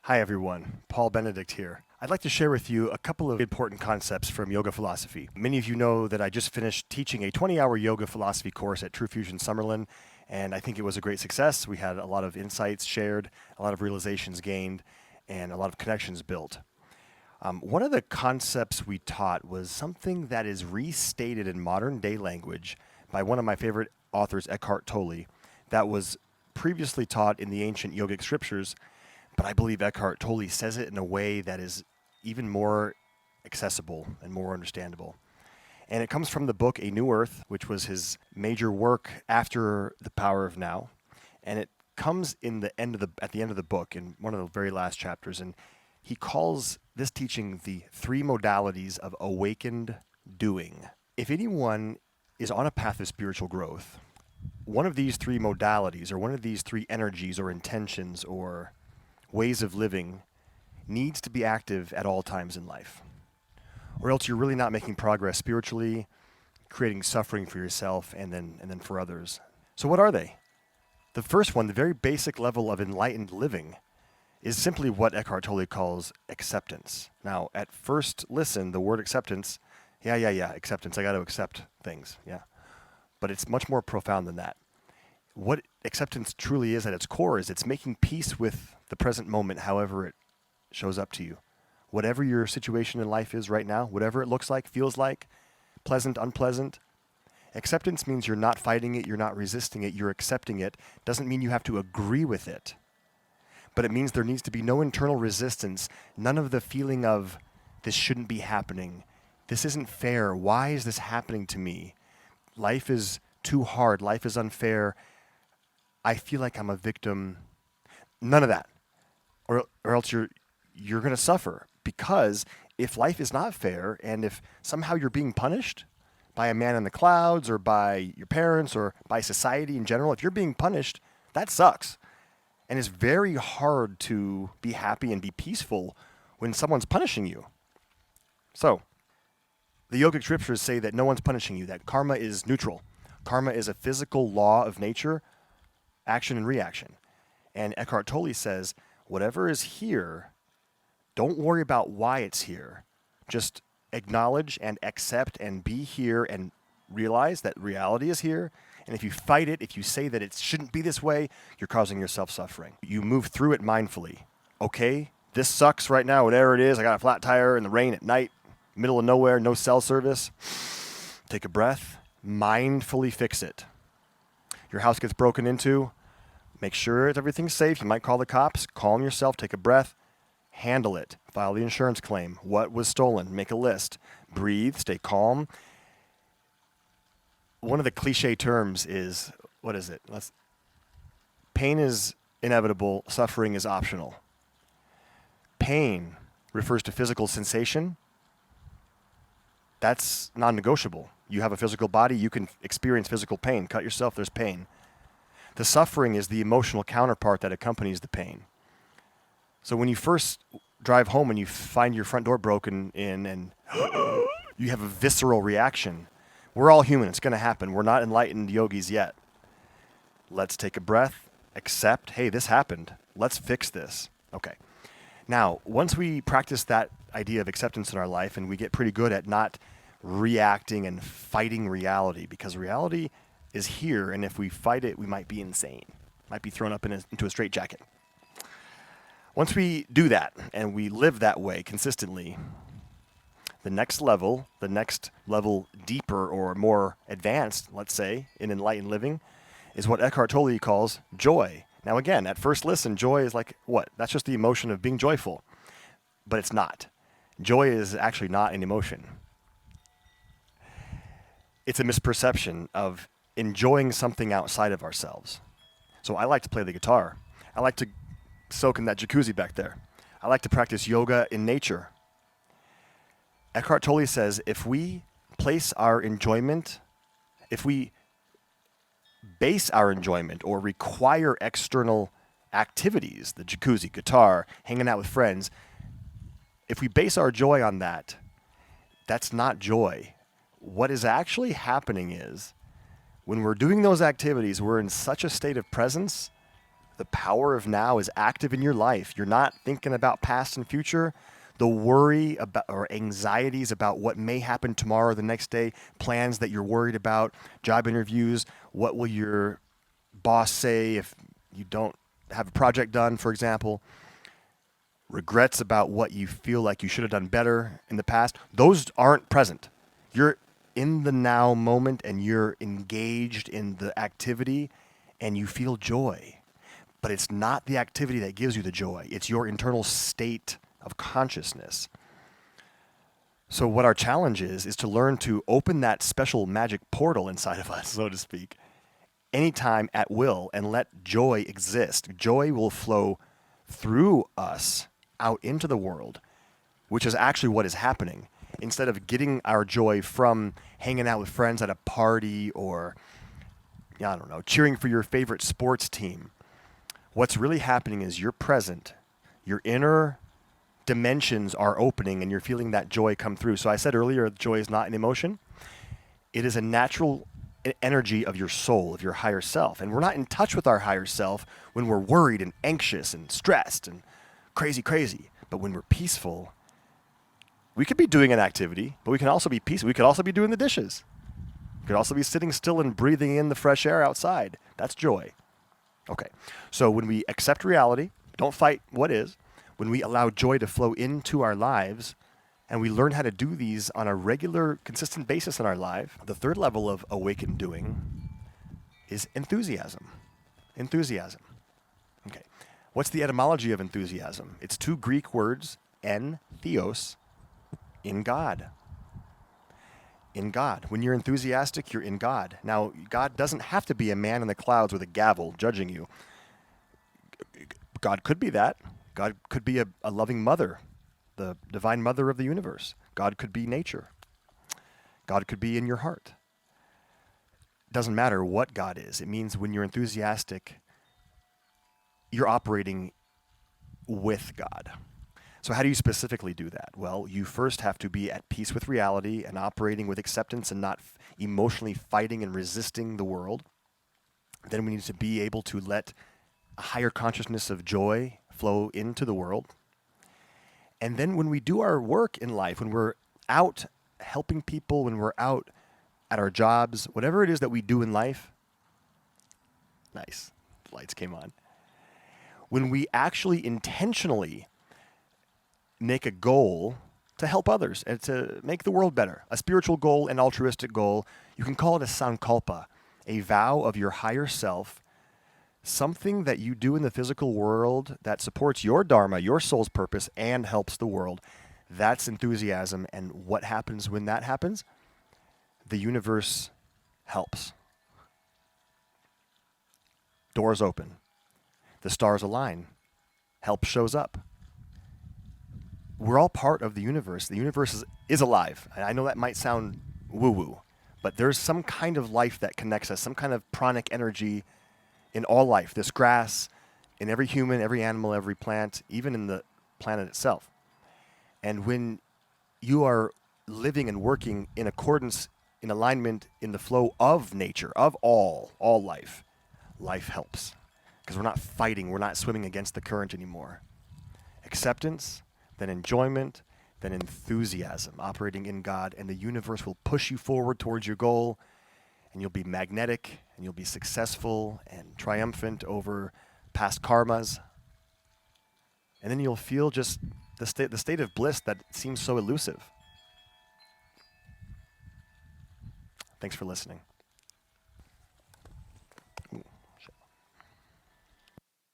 Hi everyone, Paul Benedict here. I'd like to share with you a couple of important concepts from yoga philosophy. Many of you know that I just finished teaching a 20-hour yoga philosophy course at True Fusion Summerlin, and I think it was a great success. We had a lot of insights shared, a lot of realizations gained, and a lot of connections built. One of the concepts we taught was something that is restated in modern day language by one of my favorite authors, Eckhart Tolle, that was previously taught in the ancient yogic scriptures, but I believe Eckhart Tolle says it in a way that is even more accessible and more understandable. And it comes from the book A New Earth, which was his major work after The Power of Now. And it comes at the end of the book in one of the very last chapters. And he calls this teaching the 3 modalities of awakened doing. If anyone is on a path of spiritual growth, one of these 3 modalities or one of these 3 energies or intentions or ways of living needs to be active at all times in life, or else you're really not making progress spiritually, creating suffering for yourself and then for others. So what are they? The first one, the very basic level of enlightened living, is simply what Eckhart Tolle calls acceptance. Now, at first listen, the word acceptance, acceptance, I got to accept things, yeah. But it's much more profound than that. What acceptance truly is at its core is it's making peace with the present moment, however it shows up to you. Whatever your situation in life is right now, whatever it looks like, feels like, pleasant, unpleasant, acceptance means you're not fighting it, you're not resisting it, you're accepting it. Doesn't mean you have to agree with it, but it means there needs to be no internal resistance, none of the feeling of this shouldn't be happening, this isn't fair, why is this happening to me? Life is too hard, life is unfair, I feel like I'm a victim. None of that. Or else you're going to suffer. Because if life is not fair, and if somehow you're being punished by a man in the clouds, or by your parents, or by society in general, if you're being punished, that sucks. And it's very hard to be happy and be peaceful when someone's punishing you. So, the yogic scriptures say that no one's punishing you, that karma is neutral. Karma is a physical law of nature, action and reaction. And Eckhart Tolle says, whatever is here, don't worry about why it's here. Just acknowledge and accept and be here and realize that reality is here. And if you fight it, if you say that it shouldn't be this way, you're causing yourself suffering. You move through it mindfully. Okay, this sucks right now, whatever it is. I got a flat tire in the rain at night, middle of nowhere, no cell service. Take a breath, mindfully fix it. Your house gets broken into, make sure everything's safe. You might call the cops, calm yourself, take a breath, handle it, file the insurance claim. What was stolen? Make a list. Breathe, stay calm. One of the cliche terms is, what is it? Pain is inevitable, suffering is optional. Pain refers to physical sensation. That's non-negotiable. You have a physical body, you can experience physical pain. Cut yourself, there's pain. The suffering is the emotional counterpart that accompanies the pain. So when you first drive home and you find your front door broken in and you have a visceral reaction, we're all human, it's going to happen. We're not enlightened yogis yet. Let's take a breath, accept, hey, this happened. Let's fix this. Okay. Now, once we practice that idea of acceptance in our life and we get pretty good at not reacting and fighting reality, because reality is here, and if we fight it, we might be insane, might be thrown up into a straitjacket. Once we do that and we live that way consistently, the next level deeper or more advanced, let's say, in enlightened living, is what Eckhart Tolle calls joy. Now again, at first listen, joy is like what? That's just the emotion of being joyful. But it's not. Joy is actually not an emotion. It's a misperception of enjoying something outside of ourselves. So I like to play the guitar. I like to soak in that jacuzzi back there. I like to practice yoga in nature. Eckhart Tolle says if we place our enjoyment, if we base our enjoyment or require external activities, the jacuzzi, guitar, hanging out with friends, if we base our joy on that, that's not joy. What is actually happening is when we're doing those activities, we're in such a state of presence The power of now is active in your life. You're not thinking about past and future. The worry about or anxieties about what may happen tomorrow or the next day, plans that you're worried about, job interviews, what will your boss say if you don't have a project done, for example, regrets about what you feel like you should have done better in the past, those aren't present. You're in the now moment and you're engaged in the activity and you feel joy. But it's not the activity that gives you the joy. It's your internal state of consciousness. So what our challenge is to learn to open that special magic portal inside of us, so to speak, anytime at will and let joy exist. Joy will flow through us out into the world, which is actually what is happening. Instead of getting our joy from hanging out with friends at a party or, I don't know, cheering for your favorite sports team, what's really happening is you're present, your inner dimensions are opening, and you're feeling that joy come through. So I said earlier, joy is not an emotion. It is a natural energy of your soul, of your higher self. And we're not in touch with our higher self when we're worried and anxious and stressed and crazy. But when we're peaceful, we could be doing an activity, but we can also be peaceful. We could also be doing the dishes. We could also be sitting still and breathing in the fresh air outside. That's joy. Okay, so when we accept reality, don't fight what is, when we allow joy to flow into our lives, and we learn how to do these on a regular, consistent basis in our life, the third level of awakened doing is enthusiasm. Enthusiasm. Okay, what's the etymology of enthusiasm? It's two Greek words, en, theos, in God. In God. When you're enthusiastic, you're in God. Now, God doesn't have to be a man in the clouds with a gavel judging you. God could be that. God could be a loving mother, the divine mother of the universe. God could be nature. God could be in your heart. It doesn't matter what God is. It means when you're enthusiastic, you're operating with God. So how do you specifically do that? Well, you first have to be at peace with reality and operating with acceptance and not emotionally fighting and resisting the world. Then we need to be able to let a higher consciousness of joy flow into the world. And then when we do our work in life, when we're out helping people, when we're out at our jobs, whatever it is that we do in life, nice, the lights came on. When we actually intentionally make a goal to help others and to make the world better, a spiritual goal, an altruistic goal, you can call it a sankalpa, a vow of your higher self, something that you do in the physical world that supports your dharma, your soul's purpose, and helps the world. That's enthusiasm. And what happens when that happens? The universe helps. Doors open. The stars align. Help shows up. We're all part of the universe. The universe is alive. And I know that might sound woo-woo, but there's some kind of life that connects us, some kind of pranic energy in all life, this grass, in every human, every animal, every plant, even in the planet itself. And when you are living and working in accordance, in alignment, in the flow of nature, of all life, life helps. Because we're not fighting, we're not swimming against the current anymore. Acceptance, then enjoyment, then enthusiasm, operating in God, and the universe will push you forward towards your goal, and you'll be magnetic, and you'll be successful and triumphant over past karmas. And then you'll feel just the state of bliss that seems so elusive. Thanks for listening.